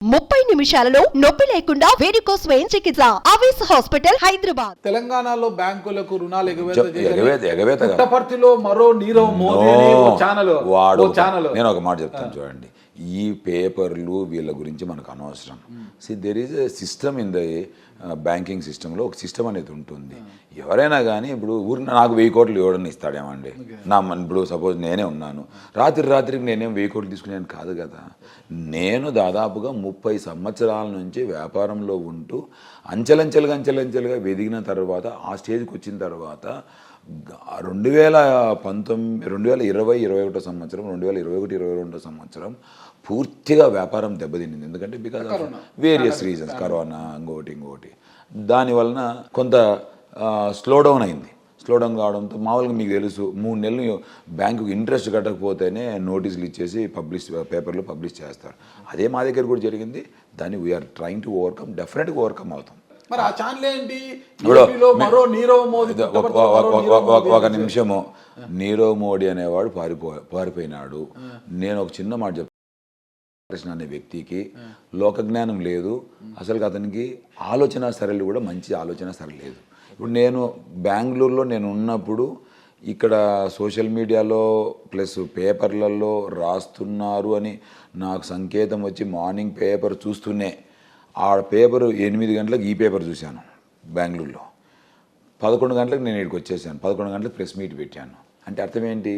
30 నిమిషాలలో నొప్పి లేకుండా వేడికోస్ స్వయం చికిత్స ఆవేశ హాస్పిటల్ హైదరాబాద్. తెలంగాణలో బ్యాంకులకు రుణాలు ఎగవేత పుట్టపర్తిలో మరో నీరవ్ మోదీ అని ఓ ఛానల్ వాడు ఓ ఛానల్ నేను ఒక మాట చెప్తాను చూడండి. ఈ పేపర్లు వీళ్ళ గురించి మనకు అనవసరం. There is a system in the banking సిస్టంలో ఒక సిస్టమ్ అనేది ఉంటుంది. ఎవరైనా కానీ ఇప్పుడు ఊరికి నాకు 1000 కోట్లు ఎవడన్నా ఇస్తాడేమండి. ఇప్పుడు సపోజ్ నేనే ఉన్నాను, రాత్రికి నేనేం 1000 కోట్లు తీసుకునేది కాదు కదా. నేను దాదాపుగా 30 సంవత్సరాల నుంచి వ్యాపారంలో ఉంటూ అంచెలంచెలుగా ఎదిగిన తర్వాత ఆ స్టేజ్కి వచ్చిన తర్వాత 2021 సంవత్సరం 2021-22 సంవత్సరం పూర్తిగా వ్యాపారం దెబ్బతింది. ఎందుకంటే because of various reasons, corona ఇంకోటి దానివలన కొంత స్లో డౌన్ అయింది. స్లో డౌన్ కావడంతో మామూలుగా మీకు తెలుసు 3 నెలలు బ్యాంకుకి ఇంట్రెస్ట్ కట్టకపోతేనే నోటీసులు ఇచ్చేసి పేపర్లు పబ్లిష్ చేస్తారు. అదే మా దగ్గర కూడా జరిగింది. దాన్ని వీఆర్ ట్రైంగ్ టు ఓవర్కమ్, డెఫినెట్గా ఓవర్కమ్ అవుతాం. మరి ఆ ఛానల్ ఏంటి? మరో ఒక నిమిషము. నీరవ్ మోడీ అనేవాడు పారిపోయినాడు. నేను ఒక చిన్న మాట చెప్తాను. కృష్ణ అనే వ్యక్తికి లోకజ్ఞానం లేదు. అసలు అతనికి ఆలోచన సరళి కూడా మంచి ఆలోచన సరళి లేదు. ఇప్పుడు నేను బెంగళూరులో నేను ఉన్నప్పుడు ఇక్కడ సోషల్ మీడియాలో ప్లస్ పేపర్లలో రాస్తున్నారు అని నాకు సంకేతం వచ్చి మార్నింగ్ పేపర్ చూస్తూనే ఆ పేపరు 8 గంటలకు ఈ పేపర్ చూశాను బెంగళూరులో. 11 గంటలకు నేను ఇక్కడికి వచ్చేసాను. 11 గంటలకు ప్రెస్ మీట్ పెట్టాను. అంటే అర్థం ఏంటి?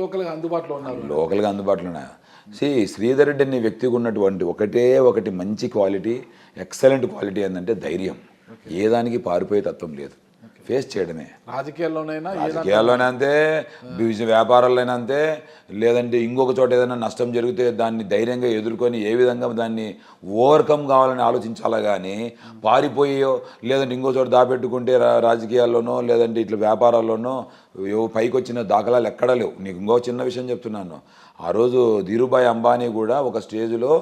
లోకల్గా అందుబాటులో ఉన్నారు. లోకల్గా అందుబాటులో ఉన్నా. శ్రీధర్ రెడ్డి అనే వ్యక్తికి ఉన్నటువంటి ఒకటి మంచి క్వాలిటీ, ఎక్సలెంట్ క్వాలిటీ ఏంటంటే ధైర్యం. ఏ దానికి పారిపోయే తత్వం లేదు, ఫేస్ చేయడమే. రాజకీయాల్లోనే అంతే, వ్యాపారాల్లోనే అంతే, లేదంటే ఇంకొక చోట ఏదైనా నష్టం జరిగితే దాన్ని ధైర్యంగా ఎదుర్కొని ఏ విధంగా దాన్ని ఓవర్కమ్ కావాలని ఆలోచించాలా. కానీ పారిపోయో లేదంటే ఇంకో చోట దాపెట్టుకుంటే రాజకీయాల్లోనో లేదంటే ఇట్లా వ్యాపారాల్లోనో పైకి వచ్చిన దాఖలాలు ఎక్కడా లేవు. నీకు ఇంకో చిన్న విషయం చెప్తున్నాను. ఆ రోజు ధీరుభాయ్ అంబానీ కూడా ఒక స్టేజ్లో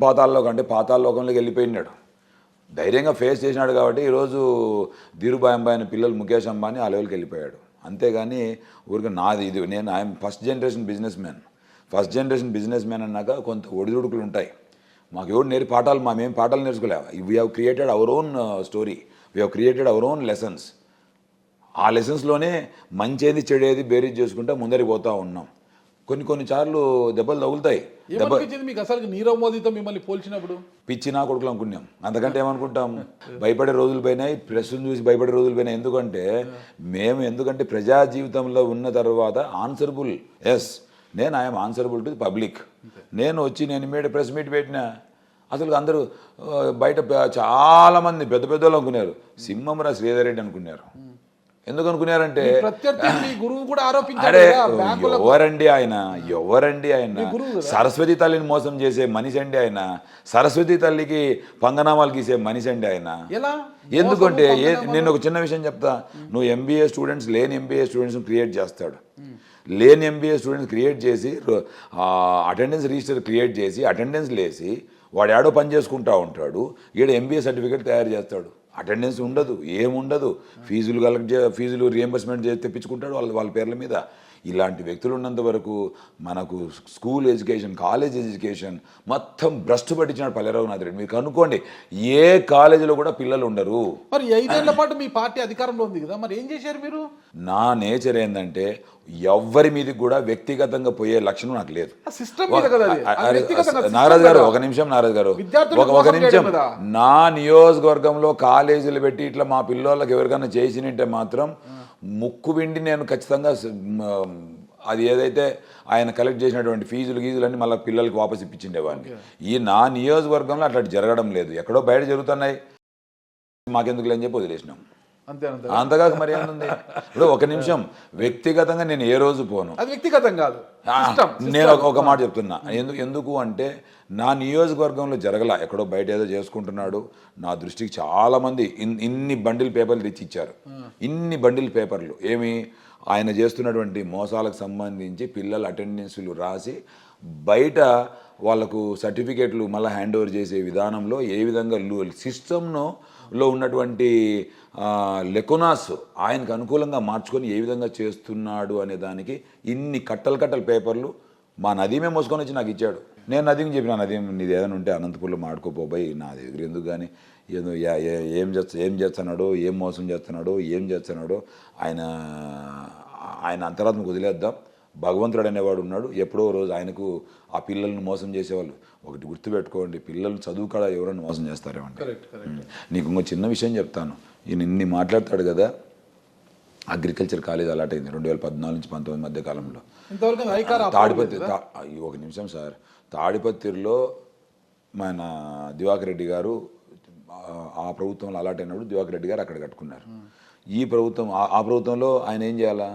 పాతాళలోకంలోకి వెళ్ళిపోయినాడు. ధైర్యంగా ఫేస్ చేసినాడు కాబట్టి ఈరోజు ధీరుభాయ్ అంబానీ పిల్లలు ముఖేష్ అంబానీ ఆ లెవెల్కి వెళ్ళిపోయాడు. అంతేగాని ఊరికి నాది ఇది నేను I'm first generation businessman అన్నాక కొంత ఒడిదుడుకులు ఉంటాయి. మాకు ఎవరు మేము పాఠాలు నేర్చుకోలేము. We have created our own story, we have created our own lessons. ఆ లెసన్స్లోనే మంచేది చెడేది బేరీజ్ చేసుకుంటూ ముందరికి పోతూ ఉన్నాం. కొన్ని సార్లు దెబ్బలు తగులుతాయి. మీకు అసలు నీరవ్ మోదీతో మిమ్మల్ని పోల్చినప్పుడు పిచ్చి నా కొడుకులు అనుకున్నాం. అంతకంటే ఏమనుకుంటాం? భయపడే రోజులు పోయినాయి, ప్రెస్ను చూసి భయపడే రోజులు పోయినాయి. ఎందుకంటే ప్రజా జీవితంలో ఉన్న తర్వాత ఆన్సరబుల్. నేను I'm answerable to the public. నేను ప్రెస్ మీట్ పెట్టినా అసలు అందరూ బయట చాలామంది పెద్ద అనుకున్నారు. సింహంరా శ్రీధర్ రెడ్డి అనుకున్నారు. ఎందుకు అనుకున్నారంటే ఎవరండి ఆయన సరస్వతి తల్లిని మోసం చేసే మనిషి అండి ఆయన. సరస్వతి తల్లికి పంగనామాలు గీసే మనిషి అండి ఆయన. ఎందుకంటే నేను ఒక చిన్న విషయం చెప్తా. నువ్వు ఎంబీఏ స్టూడెంట్స్ లేని ఎంబీఏ స్టూడెంట్స్ క్రియేట్ చేస్తాడు. లేని ఎంబీఏ స్టూడెంట్స్ క్రియేట్ చేసి అటెండెన్స్ రిజిస్టర్ క్రియేట్ చేసి అటెండెన్స్ లేసి వాడు ఏడో పని చేసుకుంటా ఉంటాడు. ఈడ ఎంబీఏ సర్టిఫికేట్ తయారు చేస్తాడు. అటెండెన్స్ ఉండదు, ఏముండదు. ఫీజులు రియంబర్స్మెంట్ చేసి తెప్పించుకుంటాడు వాళ్ళ పేర్ల మీద. ఇలాంటి వ్యక్తులు ఉన్నంత వరకు మనకు స్కూల్ ఎడ్యుకేషన్, కాలేజ్ ఎడ్యుకేషన్ మొత్తం భ్రష్టు పట్టించినాడు పల్లెరావునాథ్ రెడ్డి. మీకు అనుకోండి, ఏ కాలేజీలో కూడా పిల్లలు ఉండరు. మరి 5 ఏళ్ల పాటు మీ పార్టీ అధికారంలో ఉంది కదా, మరి ఏం చేశారు మీరు? నా నేచర్ ఏంటంటే ఎవ్వరి మీదకి కూడా వ్యక్తిగతంగా పోయే లక్షణం నాకు లేదు. నాగరాజు గారు ఒక నిమిషం నా నియోజకవర్గంలో కాలేజీలు పెట్టి ఇట్లా మా పిల్లోళ్ళకి ఎవరికైనా చేసినంటే మాత్రం ముక్కు విండి నేను ఖచ్చితంగా అది ఏదైతే ఆయన కలెక్ట్ చేసినటువంటి ఫీజులు అన్నీ మళ్ళీ పిల్లలకి వాపసు ఇప్పించిండేవాడిని. ఈ నా నియోజకవర్గంలో అట్లా జరగడం లేదు. ఎక్కడో బయట జరుగుతున్నాయి, మాకెందుకు లేని చెప్పి వదిలేసినాం. అంతగా మరి ఏముంది? ఇప్పుడు ఒక నిమిషం, వ్యక్తిగతంగా నేను ఏ రోజు పోను. అది వ్యక్తిగతం కాదు. నేను ఒక మాట చెప్తున్నా. ఎందుకు అంటే నా నియోజకవర్గంలో జరగల, ఎక్కడో బయట ఏదో చేసుకుంటున్నాడు. నా దృష్టికి చాలామంది ఇన్ని బండిల్ పేపర్లు తెచ్చి ఇచ్చారు. ఇన్ని బండిల్ పేపర్లు ఏమి ఆయన చేస్తున్నటువంటి మోసాలకు సంబంధించి పిల్లల అటెండెన్స్లు రాసి బయట వాళ్ళకు సర్టిఫికేట్లు మళ్ళీ హ్యాండ్ ఓవర్ చేసే విధానంలో ఏ విధంగా సిస్టమ్లో ఉన్నటువంటి లెకోనాస్ ఆయనకు అనుకూలంగా మార్చుకొని ఏ విధంగా చేస్తున్నాడు అనే దానికి ఇన్ని కట్టలు పేపర్లు మా నదీమే మోసుకొని వచ్చి నాకు ఇచ్చాడు. నేను నదీకి చెప్పిన, నదీం నీది ఏదైనా ఉంటే అనంతపూర్లో మాడుకోపోయి నా దగ్గర ఎందుకు కానీ ఏదో ఏం చేస్తున్నాడో, ఏం మోసం చేస్తున్నాడో, ఏం చేస్తున్నాడో ఆయన అంతరాత్మకు వదిలేద్దాం. భగవంతుడు అనేవాడు ఉన్నాడు. ఎప్పుడో రోజు ఆయనకు ఆ పిల్లల్ని మోసం చేసేవాళ్ళు. ఒకటి గుర్తుపెట్టుకోండి, పిల్లలు చదువు కాడ ఎవరైనా మోసం చేస్తారేమంటే. నీకు ఇంకో చిన్న విషయం చెప్తాను. ఈయన ఇన్ని మాట్లాడతాడు కదా, అగ్రికల్చర్ కాలేజ్ అలాట్ అయింది 2014 నుంచి 19 మధ్య కాలంలో. ఒక నిమిషం సార్, తాడిపత్రిలో మన దివాకర్ రెడ్డి గారు ఆ ప్రభుత్వంలో అలాట్ అయినప్పుడు దివాకర్ రెడ్డి గారు అక్కడ కట్టుకున్నారు. ఈ ప్రభుత్వం ఆ ప్రభుత్వంలో ఆయన ఏం చేయాలా?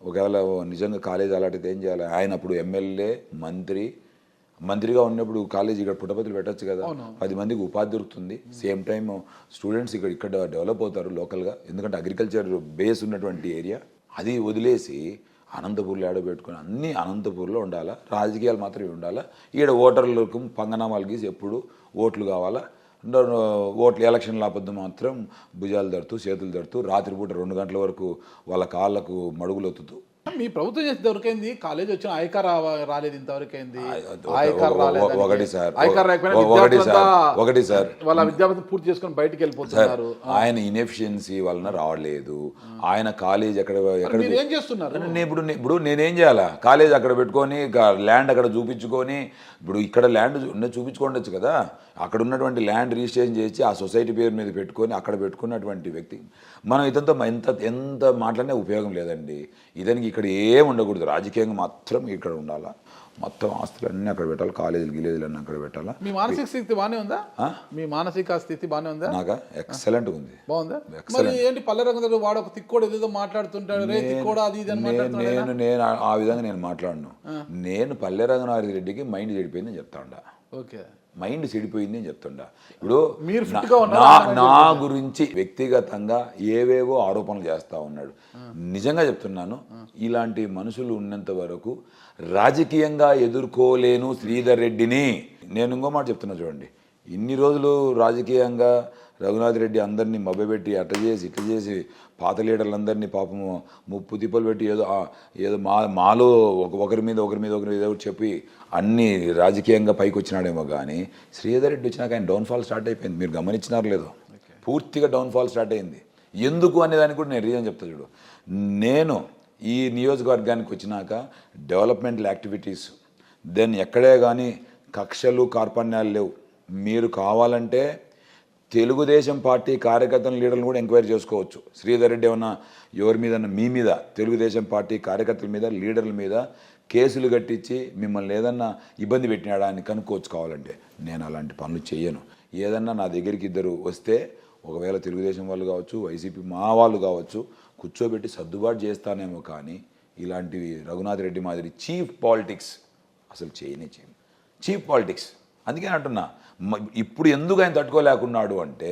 ఒకవేళ నిజంగా కాలేజ్ అలాట్ అయితే ఏం చేయాలి? ఆయన అప్పుడు ఎమ్మెల్యే, మంత్రిగా ఉన్నప్పుడు కాలేజ్ ఇక్కడ పుట్టపత్రులు పెట్టచ్చు కదా, 10 మందికి ఉపాధి దొరుకుతుంది. సేమ్ టైం స్టూడెంట్స్ ఇక్కడ డెవలప్ అవుతారు లోకల్గా, ఎందుకంటే అగ్రికల్చర్ బేస్ ఉన్నటువంటి ఏరియా. అది వదిలేసి అనంతపూర్లో ఆడబెట్టుకుని అన్నీ అనంతపూర్లో ఉండాలా, రాజకీయాలు మాత్రమే ఉండాలా. ఈడ ఓటర్లకు పంగనామాలు గీసి ఎప్పుడు ఓట్లు కావాలా, ఓట్లు ఎలక్షన్ల అబద్ధం మాత్రం భుజాలు తడుతూ చేతులు తడుతూ రాత్రిపూట 2 గంటల వరకు వాళ్ళ కాళ్ళకు మడుగులు ఒత్తుతూ. మీ ప్రభుత్వం చేసి దొరికింది, కాలేజ్ వచ్చిన ఐకార్ రాలేదు, ఇంతవరకైంది. ఒకటి సార్ వాళ్ళ విద్యాభ్యాసం పూర్తి చేసుకొని బయటకు వెళ్ళిపోతున్నారు. ఆయన ఇన్ఎఫిషియన్సీ వలన రావలేదు. ఆయన కాలేజ్ ఎక్కడ ఏం చేస్తున్నారు? ఇప్పుడు నేనేం చేయాలా? కాలేజ్ అక్కడ పెట్టుకొని ల్యాండ్ అక్కడ చూపించుకొని, ఇప్పుడు ఇక్కడ ల్యాండ్ చూపించుకోండొచ్చు కదా, అక్కడ ఉన్నటువంటి ల్యాండ్ రిజిస్ట్రేషన్ చేసి ఆ సొసైటీ పేరు మీద పెట్టుకొని అక్కడ పెట్టుకున్నటువంటి వ్యక్తి మనం ఇతనితో ఎంత మాట్లాడినా ఉపయోగం లేదండి. ఇతనికి ఇక్కడ ఏం ఉండకూడదు, రాజకీయంగా మాత్రం ఇక్కడ ఉండాలా, మొత్తం ఆస్తులన్నీ అక్కడ పెట్టాలి, కాలేజీలు గిలేజీలన్నీ అక్కడ పెట్టాలా. మీ మానసిక స్థితి బాగానే ఉందా? మీ మానసిక స్థితి బాగానే ఉందా? నాకా ఎక్సలెంట్ ఉంది. బాగుందా? మరి ఏంటి పల్లెరంగంలో వాడు ఒక తిక్కోడు ఏదో మాట్లాడుతుంటాడు, రే తిక్కోడా అది ఇది అని మాట్లాడుతున్నాడు. నేను ఆ విధంగా నేను మాట్లాడను. నేను పల్లె రంగనాథ్ రెడ్డికి మైండ్ చెడిపోయిందని చెప్తాండా. ఓకే, మైండ్ చెడిపోయింది అని చెప్తుండా. ఇప్పుడు మీరు నా గురించి వ్యక్తిగతంగా ఏవేవో ఆరోపణలు చేస్తూ ఉన్నాడు. నిజంగా చెప్తున్నాను, ఇలాంటి మనుషులు ఉన్నంత వరకు రాజకీయంగా ఎదుర్కోలేను శ్రీధర్ రెడ్డిని. నేను ఇంకో మాట చెప్తున్నా చూడండి, ఇన్ని రోజులు రాజకీయంగా రఘునాథ్ రెడ్డి అందరినీ మభ్యపెట్టి అట్లా చేసి ఇట్లా చేసి పాత లీడర్లందరినీ పాపము ముప్పు తిప్పలు పెట్టి ఏదో మాలో ఒకరి మీద ఏదో చెప్పి అన్ని రాజకీయంగా పైకి వచ్చినాడేమో. కానీ శ్రీధర్ రెడ్డి వచ్చినాక ఆయన డౌన్ఫాల్ స్టార్ట్ అయిపోయింది. మీరు గమనించినారు లేదో, పూర్తిగా డౌన్ఫాల్ స్టార్ట్ అయింది. ఎందుకు అనేదానికి కూడా నేను రీజన్ చెప్తా చూడు. నేను ఈ నియోజకవర్గానికి వచ్చినాక డెవలప్మెంటల్ యాక్టివిటీస్, దెన్ ఎక్కడే కానీ కక్షలు కార్పణ్యాలు లేవు. మీరు కావాలంటే తెలుగుదేశం పార్టీ కార్యకర్తల లీడర్లను కూడా ఎంక్వైరీ చేసుకోవచ్చు. శ్రీధర్ రెడ్డి ఏమన్నా ఎవరి మీద, మీ మీద, తెలుగుదేశం పార్టీ కార్యకర్తల మీద, లీడర్ల మీద కేసులు కట్టించి మిమ్మల్ని ఏదన్నా ఇబ్బంది పెట్టినాడా అని కనుక్కోవచ్చు కావాలంటే. నేను అలాంటి పనులు చేయను. ఏదన్నా నా దగ్గరికి ఇద్దరు వస్తే, ఒకవేళ తెలుగుదేశం వాళ్ళు కావచ్చు, వైసీపీ మా వాళ్ళు కావచ్చు, కూర్చోబెట్టి సర్దుబాటు చేస్తానేమో. కానీ ఇలాంటివి రఘునాథ్ రెడ్డి మాదిరి చీఫ్ పాలిటిక్స్ అసలు చేయను. Chief politics. అందుకే అంటున్నా, ఇప్పుడు ఎందుకు ఆయన తట్టుకోలేకున్నాడు అంటే,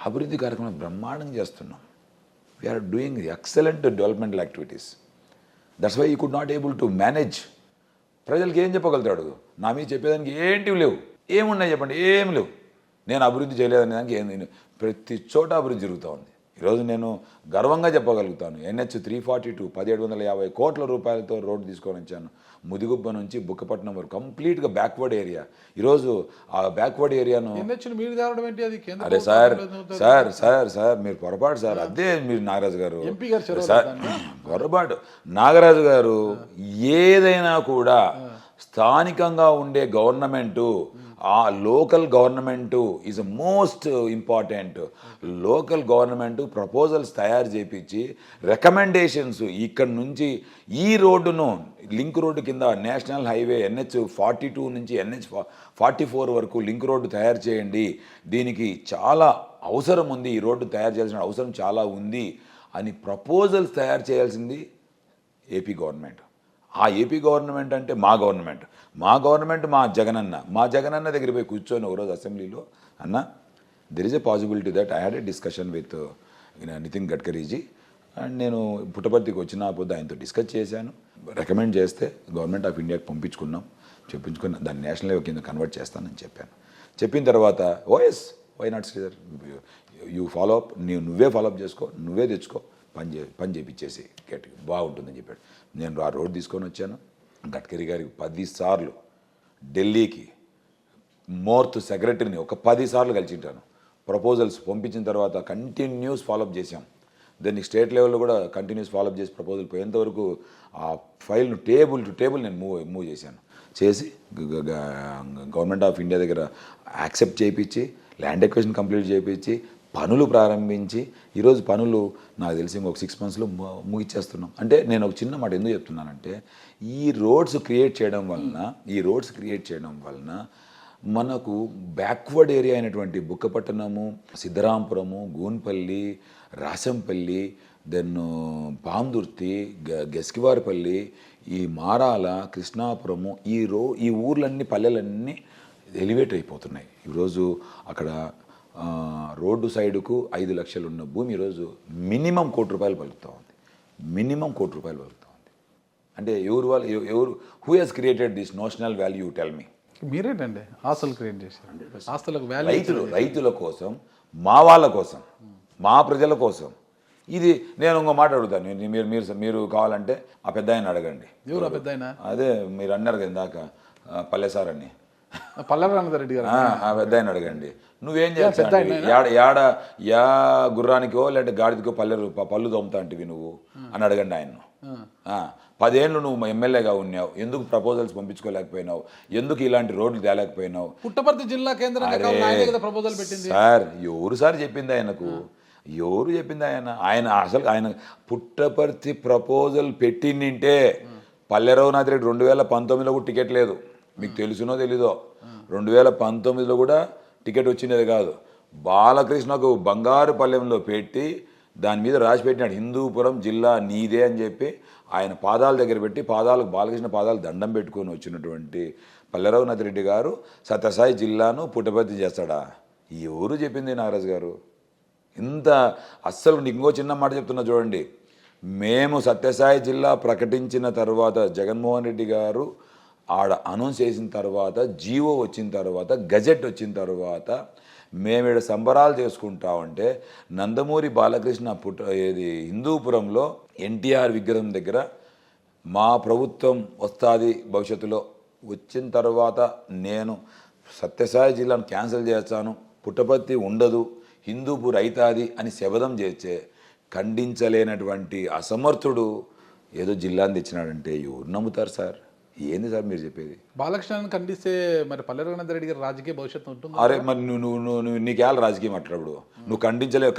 అభివృద్ధి కార్యక్రమం బ్రహ్మాండంగా చేస్తున్నాం. We're doing excellent developmental activities. That's why you could not able to manage. ప్రజలకి ఏం చెప్పగలుగుతాడు? నా మీద చెప్పేదానికి ఏంటివి లేవు. ఏమున్నాయి చెప్పండి? ఏం లేవు. నేను అభివృద్ధి చేయలేదనే దానికి ఏం, ప్రతి చోట అభివృద్ధి జరుగుతూ ఉంది. ఈరోజు నేను గర్వంగా చెప్పగలుగుతాను, NH 342 1750 కోట్ల రూపాయలతో రోడ్డు తీసుకొని వచ్చాను. ముదిగుబ్బ నుంచి బుక్కపట్నం వరకు కంప్లీట్గా బ్యాక్వర్డ్ ఏరియా. ఈరోజు ఆ బ్యాక్వర్డ్ ఏరియాను అరే సార్ మీరు పొరపాటు సార్. అదే మీరు నాగరాజు గారు సార్ పొరపాటు. నాగరాజు గారు ఏదైనా కూడా స్థానికంగా ఉండే గవర్నమెంటు, ఆ local government is most important. Local government proposals తయారు చేయించి రికమెండేషన్స్ ఇక్కడ నుంచి ఈ రోడ్డును లింక్ రోడ్డు కింద నేషనల్ హైవే NH 42 నుంచి NH 44 వరకు లింక్ రోడ్డు తయారు చేయండి, దీనికి చాలా అవసరం ఉంది, ఈ రోడ్డు తయారు చేయాల్సిన అవసరం చాలా ఉంది అని ప్రపోజల్స్ తయారు చేయాల్సింది ఏపీ గవర్నమెంట్. ఆ ఏపీ గవర్నమెంట్ అంటే మా గవర్నమెంట్ మా జగనన్న దగ్గర పోయి కూర్చొని ఒకరోజు అసెంబ్లీలో, అన్న there is a possibility that I had a discussion with Nitin Gadkariji and నేను పుట్టపర్తికి వచ్చిన పొద్దు ఆయనతో డిస్కస్ చేశాను. రికమెండ్ చేస్తే గవర్నమెంట్ ఆఫ్ ఇండియాకి చెప్పించుకుని దాన్ని నేషనల్ లెవెల్ కింద కన్వర్ట్ చేస్తానని చెప్పాను. చెప్పిన తర్వాత oh yes why not Sridhar, you follow up, నువ్వే ఫాలో అప్ చేసుకో, నువ్వే తెచ్చుకో, పని చేపించేసి గట్టిగా బాగుంటుందని చెప్పాడు. నేను ఆ రోడ్ తీసుకొని వచ్చాను. గడ్కరీ గారికి 10 సార్లు ఢిల్లీకి మోర్త్ సెక్రటరీని ఒక 10 సార్లు కలిసింటాను. ప్రపోజల్స్ పంపించిన తర్వాత కంటిన్యూస్ ఫాలోఅప్ చేశాం. దాన్ని స్టేట్ లెవెల్లో కూడా కంటిన్యూస్ ఫాలోఅప్ చేసి ప్రపోజల్ పోయేంతవరకు ఆ ఫైల్ను టేబుల్ టు టేబుల్ నేను మూవ్ చేశాను. చేసి గవర్నమెంట్ ఆఫ్ ఇండియా దగ్గర యాక్సెప్ట్ చేయించి ల్యాండ్ ఎక్వేషన్ కంప్లీట్ చేయించి పనులు ప్రారంభించి ఈరోజు పనులు నాకు తెలిసి ఇంకొక 6 monthsలో ముగిచ్చేస్తున్నాం. అంటే నేను ఒక చిన్న మాట ఎందుకు చెప్తున్నానంటే ఈ రోడ్స్ క్రియేట్ చేయడం వలన మనకు బ్యాక్వర్డ్ ఏరియా అయినటువంటి బుక్కపట్టణము, సిద్ధరాంపురము, గూన్పల్లి, రాసంపల్లి, దెన్ పాందుర్తి, గెస్కివారిపల్లి, ఈ మారాల, కృష్ణాపురము, ఈ ఊర్లన్నీ పల్లెలన్నీ ఎలివేట్ అయిపోతున్నాయి. ఈరోజు అక్కడ రోడ్డు సైడుకు 5 లక్షలు ఉన్న భూమి ఈరోజు మినిమం ₹1 కోటి పలుకుతూ ఉంది. అంటే ఎవరు who has created this notional value tell me? మీరేనండి ఆస్తులు క్రియేట్ చేశారు. ఆస్తులకు వాల్యూ రైతుల కోసం, మా వాళ్ళ కోసం, మా ప్రజల కోసం. ఇది నేను ఇంకో మాట అడుగుతాను. మీరు కావాలంటే ఆ పెద్ద ఆయన అడగండి. ఎవరు ఆ పెద్ద ఆయన? అదే మీరు అన్నారు కదా ఇందాక పల్లెసార్ అని, పల్లెరామరెడ్డి గారు. ఆ పెద్ద ఆయన అడగండి. నువ్వేం చేస్తావు? యా గుర్రానికో లేదంటే గాడిదికో పళ్ళు తోముతా అంటివి నువ్వు అని అడగండి ఆయన్ను. 10 ఏళ్ళు నువ్వు ఎమ్మెల్యేగా ఉన్నావు, ఎందుకు ప్రపోజల్స్ పంపించుకోలేకపోయినావు? ఎందుకు ఇలాంటి రోడ్లు తేలేకపోయినావు? పుట్టపర్తి జిల్లా కేంద్రంగా ప్రపోజల్ పెట్టింది సార్. ఎవరు చెప్పింది ఆయనకు? ఆయన పుట్టపర్తి ప్రపోజల్ పెట్టిండింటే పల్లె రఘునాథ్ రెడ్డి 2019లో కూడా టికెట్ లేదు. మీకు తెలుసునో తెలీదో, 2019లో కూడా టికెట్ వచ్చినది కాదు. బాలకృష్ణకు బంగారు పల్లెంలో పెట్టి దాని మీద రాసి పెట్టినాడు హిందూపురం జిల్లా నీదే అని చెప్పి ఆయన పాదాల దగ్గర పెట్టి బాలకృష్ణ పాదాలు దండం పెట్టుకొని వచ్చినటువంటి పల్లె రఘునాథ్ రెడ్డి గారు సత్యసాయి జిల్లాను పుట్టపర్తి చేస్తాడా? ఎవరు చెప్పింది నాగరాజు గారు? అస్సలు నీకు ఇంకో చిన్న మాట చెప్తున్నా చూడండి. మేము సత్యసాయి జిల్లా ప్రకటించిన తర్వాత జగన్మోహన్ రెడ్డి గారు ఆడ అనౌన్స్ చేసిన తర్వాత, జీవో వచ్చిన తర్వాత, గజెట్ వచ్చిన తర్వాత మేము ఇక్కడ సంబరాలు చేసుకుంటామంటే నందమూరి బాలకృష్ణ హిందూపురంలో ఎన్టీఆర్ విగ్రహం దగ్గర మా ప్రభుత్వం వస్తుంది భవిష్యత్తులో, వచ్చిన తర్వాత నేను సత్యసాయి జిల్లాను క్యాన్సిల్ చేస్తాను, పుట్టపర్తి ఉండదు, హిందూపూర్ అవుతుంది అని శబదం చేసే ఖండించలేనటువంటి అసమర్థుడు ఏదో జిల్లాని తెచ్చినాడంటే ఎవరు నమ్ముతారు సార్? ఏంది సార్ మీరు చెప్పేది? బాలకృష్ణని ఖండిస్తే మరి పల్లె రఘునాథ్ రెడ్డి గారి రాజకీయ భవిష్యత్తు ఉంటుంది. అరే మరి నువ్వు నీకేళ్ళ రాజకీయం అట్లాడు? నువ్వు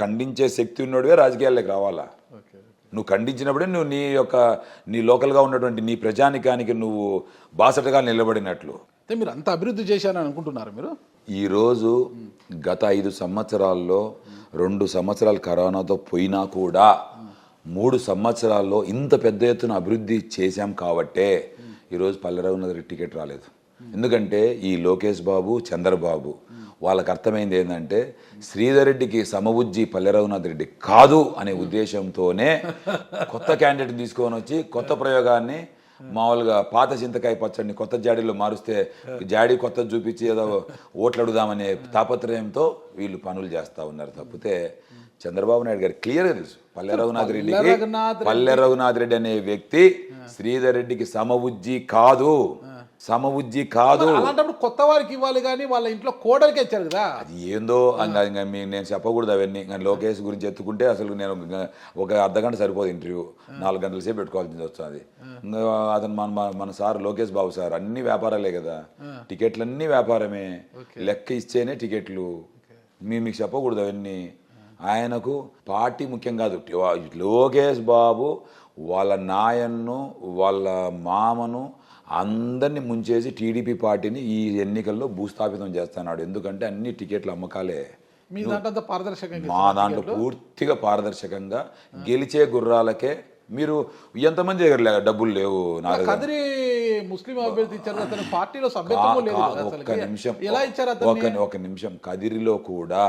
ఖండించే శక్తి ఉన్నోడివే రాజకీయాల్లోకి రావాలా? నువ్వు ఖండించినప్పుడే నువ్వు నీ లోకల్గా ఉన్నటువంటి నీ ప్రజానికానికి నువ్వు బాసటగా నిలబడినట్లు. అయితే మీరు అంత అభివృద్ధి చేశారని అనుకుంటున్నారు మీరు? ఈరోజు గత 5 సంవత్సరాల్లో 2 సంవత్సరాలు కరోనాతో పోయినా కూడా 3 సంవత్సరాల్లో ఇంత పెద్ద ఎత్తున అభివృద్ధి చేశాం కాబట్టే ఈరోజు పల్లె రఘునాథ్ రెడ్డి టికెట్ రాలేదు. ఎందుకంటే ఈ లోకేష్ బాబు, చంద్రబాబు వాళ్ళకి అర్థమైంది ఏంటంటే శ్రీధర్ రెడ్డికి సమబుజ్జి పల్లె రఘునాథ్ రెడ్డి కాదు అనే ఉద్దేశంతోనే కొత్త క్యాండిడేట్ తీసుకొని వచ్చి కొత్త ప్రయోగాన్ని, మామూలుగా పాత చింతకాయ పచ్చడిని కొత్త జాడీలో మారుస్తే జాడీ కొత్తది చూపించి ఏదో ఓట్లు అడుగుదామనే తాపత్రయంతో వీళ్ళు పనులు చేస్తూ ఉన్నారు. తప్పితే చంద్రబాబు నాయుడు గారు క్లియర్గా తెలుసు పల్లె రఘునాథ్ రెడ్డి అనే వ్యక్తి శ్రీధర్ రెడ్డికి సమబుజ్జి కాదు. అలాంటప్పుడు కొత్త వారికి ఇవ్వాలి కానీ వాళ్ళ ఇంట్లో కోడలికి ఇచ్చారు కదా. అది ఏందో నేను చెప్పకూడదు అవన్నీ. లోకేష్ గురించి ఎత్తుకుంటే అసలు నేను ఒక అర్ధగంట సరిపోదు ఇంటర్వ్యూ, 4 గంటల సేపు పెట్టుకోవాల్సింది వస్తుంది. అతను మన సార్ లోకేష్ బాబు సార్ అన్ని వ్యాపారాలే కదా, టికెట్లు అన్నీ వ్యాపారమే, లెక్క ఇస్తేనే టికెట్లు. మీకు చెప్పకూడదు అవన్నీ. ఆయనకు పార్టీ ముఖ్యం కాదు. లోకేష్ బాబు వాళ్ళ నాయన్ను, వాళ్ళ మామను అందరినీ ముంచేసి టీడీపీ పార్టీని ఈ ఎన్నికల్లో భూస్థాపితం చేస్తున్నాడు. ఎందుకంటే అన్ని టికెట్ల అమ్మకాలే. మా దాంట్లో పూర్తిగా పారదర్శకంగా గెలిచే గుర్రాలకే. మీరు ఎంతమంది దగ్గర డబ్బులు లేవు? కదిరి ముస్లిం అభ్యర్థి ఇచ్చారు, అతని పార్టీలో సభ్యత్వం లేదు. ఒక నిమిషం. కదిరిలో కూడా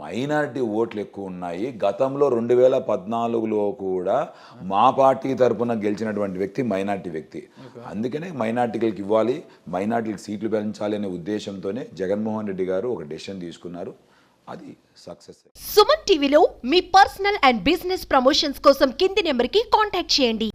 మైనారిటీ ఓట్లు ఎక్కువ ఉన్నాయి. గతంలో 2014లో కూడా మా పార్టీ తరఫున గెలిచినటువంటి వ్యక్తి మైనారిటీ వ్యక్తి. అందుకనే మైనారిటీలకు ఇవ్వాలి, మైనారిటీలకు సీట్లు పెంచాలి అనే ఉద్దేశంతోనే జగన్మోహన్ రెడ్డి గారు ఒక డెసిషన్ తీసుకున్నారు. అది సక్సెస్. సుమన్ టీవీలో మీ పర్సనల్ అండ్ బిజినెస్ ప్రమోషన్స్ కోసం కింది నెంబర్కి కాంటాక్ట్ చేయండి.